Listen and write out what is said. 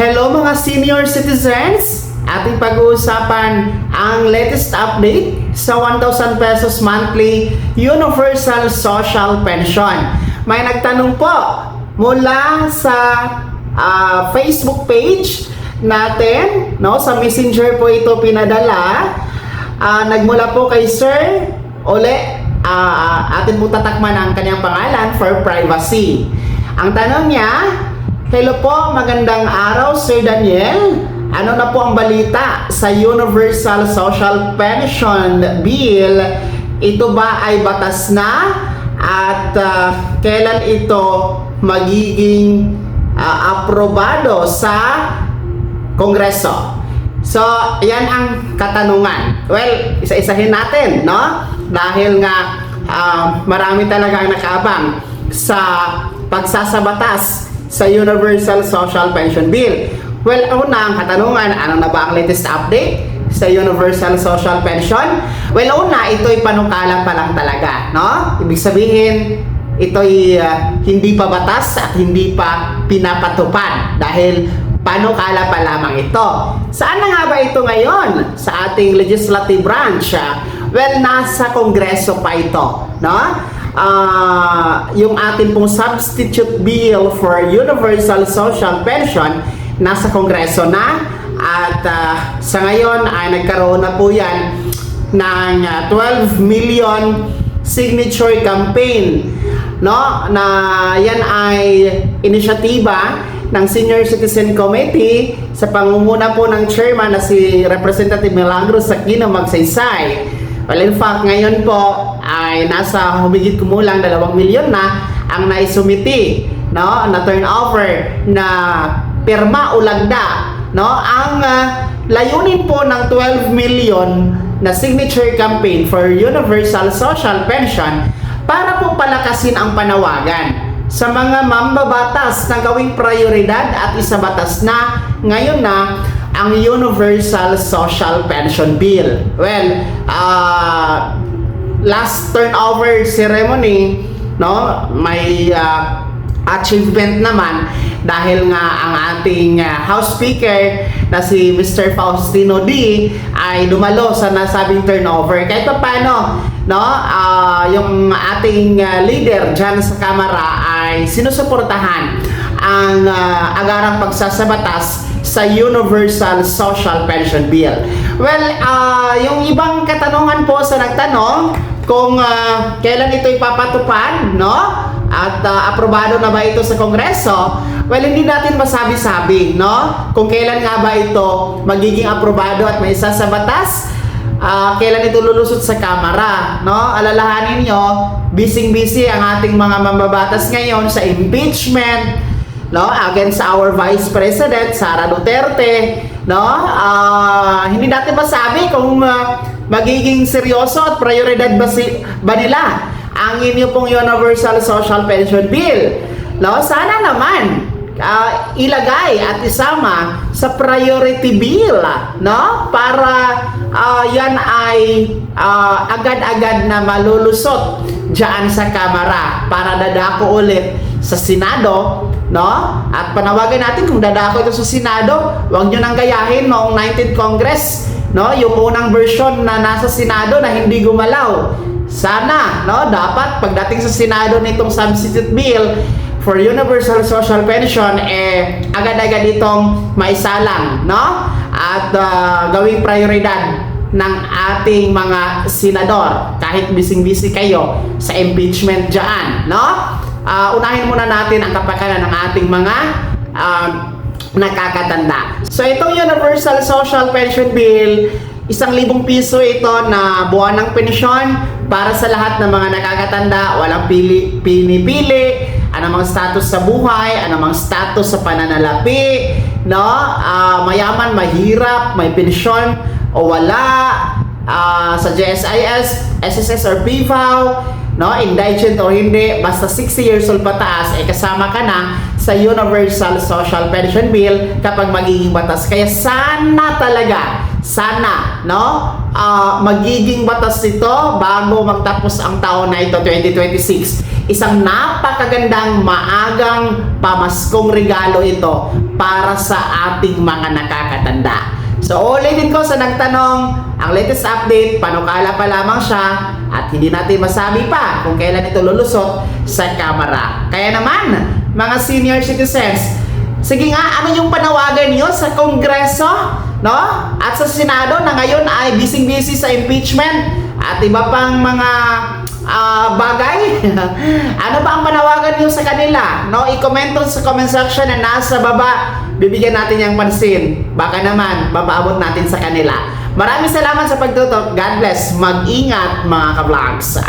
Hello mga senior citizens! Ating pag-uusapan ang latest update sa 1,000 pesos monthly Universal Social Pension. May nagtanong po mula sa Facebook page natin, no? Sa Messenger po ito pinadala. Nagmula po kay Sir Ole. Atin po tatakman ang kanyang pangalan for privacy. Ang tanong niya, hello po, magandang araw Sir Daniel. Ano na po ang balita sa Universal Social Pension Bill? Ito ba ay batas na? At kailan ito magiging aprobado sa Kongreso? So, yan ang katanungan. Well, isa-isahin natin, no? Dahil nga marami talaga ang nakaabang sa pagsasabatas sa Universal Social Pension Bill. Well, una ang katanungan, ano na ba ang latest update sa Universal Social Pension? Well, una, ito'y panukala pa lang talaga, no? Ibig sabihin, ito'y hindi pa batas at hindi pa pinapatupad dahil panukala pa lamang ito. Saan na nga ba ito ngayon sa ating legislative branch? Well, nasa Kongreso pa ito, no? Yung ating pong substitute bill for Universal Social Pension nasa Kongreso na at sa ngayon ay nagkaroon na po yan ng 12 million signature campaign, no? Na yan ay inisyatiba ng Senior Citizen Committee sa pangunguna po ng chairman na si Representative Milagros Aquino Magsaysay. Well, in fact, ngayon po ay nasa humigit kumulang 2 milyon na ang naisumiti, no, na turnover na pirma o lagda, no? Ang layunin po ng 12 million na signature campaign for Universal Social Pension para po palakasin ang panawagan sa mga mambabatas na gawing prioridad at isabatas na ngayon na ang Universal Social Pension Bill. Well, last turnover ceremony, no, may achievement naman dahil nga ang ating House Speaker na si Mr. Faustino D ay dumalo sa nasabing turnover. Kahit pa paano, no, yung ating leader dyan sa Kamara ay sinusuportahan ang agarang pagsasabatas sa Universal Social Pension Bill. Well, yung ibang katanungan po sa nagtanong kung kailan ito ipapatupad, no? At aprobado na ba ito sa Kongreso? Well, hindi natin masabi-sabi, no? Kung kailan nga ba ito magiging aprobado at may isa sa batas, kailan ito lulusot sa Kamara, no? Alalahanin nyo, busy-busy ang ating mga mambabatas ngayon sa impeachment, no, against our Vice President Sara Duterte, no? Hindi natin masabi kung magiging seryoso at prioridad ba nila ang inyo pong Universal Social Pension Bill, no? Sana naman ilagay at isama sa priority bill, no? Para yan ay agad-agad na malulusot diyan sa Kamara para dadako ulit sa Senado, no? At panawagan natin kung dadako ito sa Senado, huwag nyo nang gayahin noong 19th Congress, no? Yung unang version na nasa Senado na hindi gumalaw. Sana, no, dapat pagdating sa Senado nitong substitute bill for Universal Social Pension, agad-agad itong maisalang, no? At gawing prioridad ng ating mga senador kahit busy-busy kayo sa impeachment dyan, no? Unahin muna natin ang kapakanan ng ating mga nakakatanda. So itong Universal Social Pension Bill, 1,000 piso ito na buwan ng pensyon para sa lahat ng mga nakakatanda, walang pinipili anumang status sa buhay, anumang status sa pananalapi, no? Mayaman, mahirap, may pensyon o wala, sa GSIS, SSS or PVAW, no, indigent o hindi, basta 60 years old pataas, kasama ka na sa Universal Social Pension Bill kapag magiging batas. Kaya sana talaga sana, no? Magiging batas ito bago magtapos ang taon na ito, 2026. Isang napakagandang maagang pamaskong regalo ito para sa ating mga nakakatanda. So, ulitin ko sa nagtanong, ang latest update, panukala pa lamang siya at hindi natin masabi pa kung kailan ito lulusot sa kamera. Kaya naman, mga senior citizens, sige nga, ano yung panawagan niyo sa Kongreso, no? At sa Senado na ngayon ay busy-busy sa impeachment at iba pang mga bagay. Ano ba ang panawagan niyo sa kanila? No, i-comment sa comment section na nasa baba. Bibigyan natin yung pansin. Baka naman mapaabot natin sa kanila. Maraming salamat sa pagtutok. God bless. Mag-ingat mga ka-vlogs.